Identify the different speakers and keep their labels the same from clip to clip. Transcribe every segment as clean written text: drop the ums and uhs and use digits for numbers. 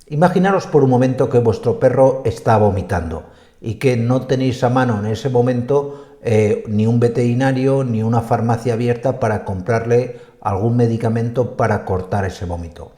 Speaker 1: Imaginaros por un momento que vuestro perro está vomitando y que no tenéis a mano en ese momento ni un veterinario ni una farmacia abierta para comprarle algún medicamento para cortar ese vómito.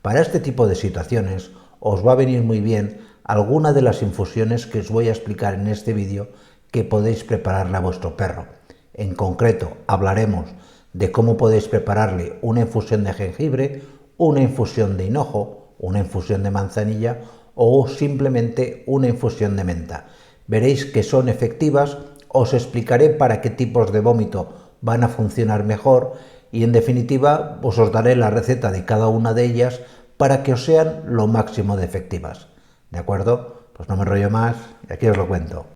Speaker 1: Para este tipo de situaciones os va a venir muy bien alguna de las infusiones que os voy a explicar en este vídeo que podéis prepararle a vuestro perro. En concreto, hablaremos de cómo podéis prepararle una infusión de jengibre, una infusión de hinojo, una infusión de manzanilla o simplemente una infusión de menta. Veréis que son efectivas, os explicaré para qué tipos de vómito van a funcionar mejor y en definitiva os daré la receta de cada una de ellas para que os sean lo máximo de efectivas. ¿De acuerdo? Pues no me enrollo más y aquí os lo cuento.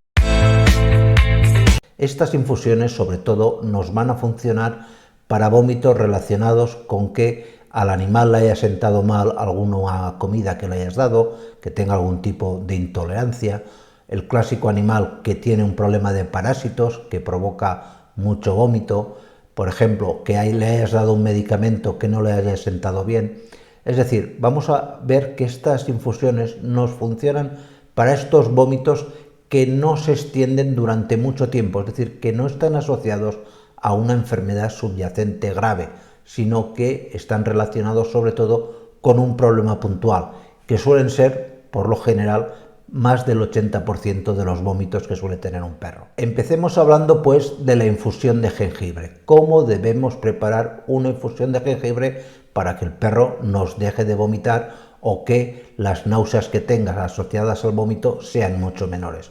Speaker 1: Estas infusiones sobre todo nos van a funcionar para vómitos relacionados con que al animal le haya sentado mal alguna comida que le hayas dado, que tenga algún tipo de intolerancia, el clásico animal que tiene un problema de parásitos que provoca mucho vómito, por ejemplo, que le hayas dado un medicamento que no le haya sentado bien. Es decir, vamos a ver que estas infusiones nos funcionan para estos vómitos que no se extienden durante mucho tiempo, es decir, que no están asociados a una enfermedad subyacente grave, sino que están relacionados sobre todo con un problema puntual, que suelen ser, por lo general, más del 80% de los vómitos que suele tener un perro. Empecemos hablando pues de la infusión de jengibre. ¿Cómo debemos preparar una infusión de jengibre para que el perro nos deje de vomitar o que las náuseas que tenga asociadas al vómito sean mucho menores?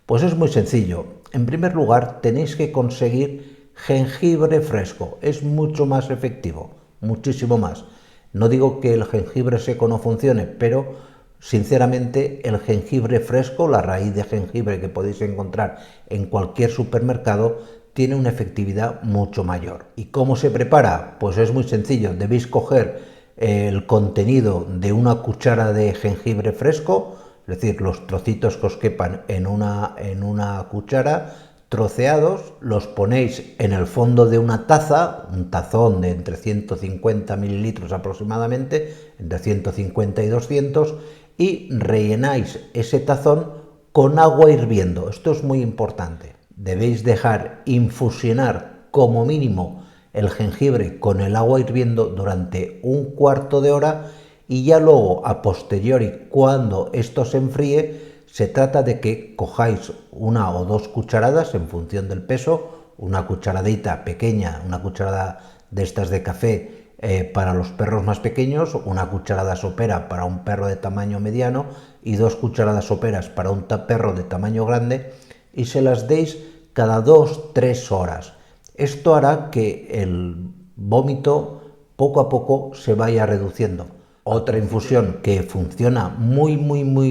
Speaker 1: Pues es muy sencillo. En primer lugar, tenéis que conseguir jengibre fresco. Es mucho más efectivo, muchísimo más. No digo que el jengibre seco no funcione, pero sinceramente el jengibre fresco, la raíz de jengibre que podéis encontrar en cualquier supermercado, tiene una efectividad mucho mayor. ¿Y cómo se prepara? Pues es muy sencillo. Debéis coger el contenido de una cuchara de jengibre fresco, es decir, los trocitos que os quepan en una cuchara, troceados, los ponéis en el fondo de una taza, un tazón de entre 150 mililitros aproximadamente, entre 150 y 200, y rellenáis ese tazón con agua hirviendo. Esto es muy importante. Debéis dejar infusionar como mínimo el jengibre con el agua hirviendo durante un cuarto de hora y ya luego, a posteriori, cuando esto se enfríe, se trata de que cojáis una o dos cucharadas en función del peso, una cucharadita pequeña, una cucharada de estas de café para los perros más pequeños, una cucharada sopera para un perro de tamaño mediano y dos cucharadas soperas para un perro de tamaño grande y se las deis cada 2-3 horas. Esto hará que el vómito poco a poco se vaya reduciendo. Otra infusión que funciona muy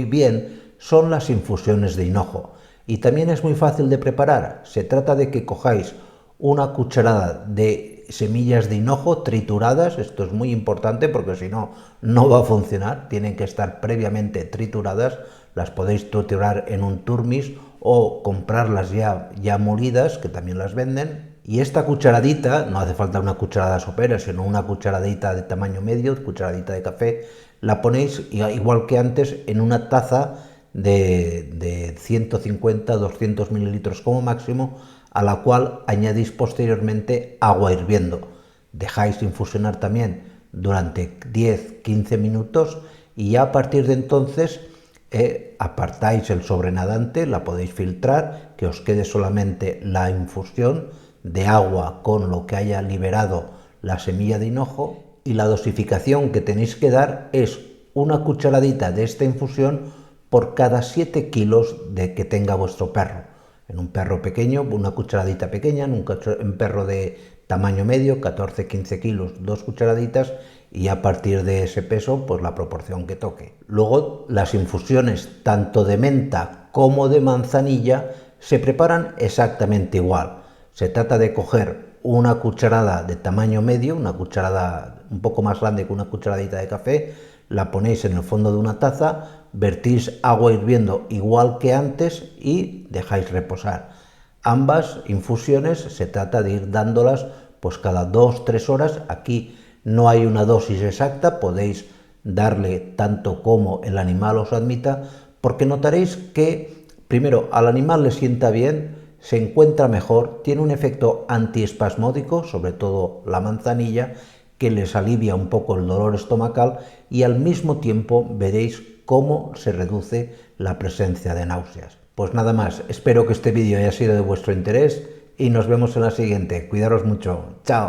Speaker 1: bien son las infusiones de hinojo y también es muy fácil de preparar. Se trata de que cojáis una cucharada de semillas de hinojo trituradas, esto es muy importante porque si no, no va a funcionar, tienen que estar previamente trituradas, las podéis triturar en un turmis o comprarlas ya molidas, que también las venden. Y esta cucharadita, no hace falta una cucharada sopera, sino una cucharadita de tamaño medio, cucharadita de café, la ponéis igual que antes en una taza de 150-200 mililitros como máximo, a la cual añadís posteriormente agua hirviendo. Dejáis infusionar también durante 10-15 minutos y ya a partir de entonces apartáis el sobrenadante, la podéis filtrar, que os quede solamente la infusión de agua con lo que haya liberado la semilla de hinojo, y la dosificación que tenéis que dar es una cucharadita de esta infusión por cada 7 kilos de que tenga vuestro perro. En un perro pequeño, una cucharadita pequeña, en un perro de tamaño medio, 14-15 kilos, 2 cucharaditas, y a partir de ese peso, pues la proporción que toque. Luego, las infusiones tanto de menta como de manzanilla se preparan exactamente igual. Se trata de coger una cucharada de tamaño medio, una cucharada un poco más grande que una cucharadita de café, la ponéis en el fondo de una taza, vertís agua hirviendo igual que antes y dejáis reposar. Ambas infusiones se trata de ir dándolas pues cada 2-3 horas. Aquí no hay una dosis exacta, podéis darle tanto como el animal os admita, porque notaréis que, primero, al animal le sienta bien, se encuentra mejor, tiene un efecto antiespasmódico, sobre todo la manzanilla, que les alivia un poco el dolor estomacal, y al mismo tiempo veréis cómo se reduce la presencia de náuseas. Pues nada más, espero que este vídeo haya sido de vuestro interés y nos vemos en la siguiente. Cuidaros mucho. Chao.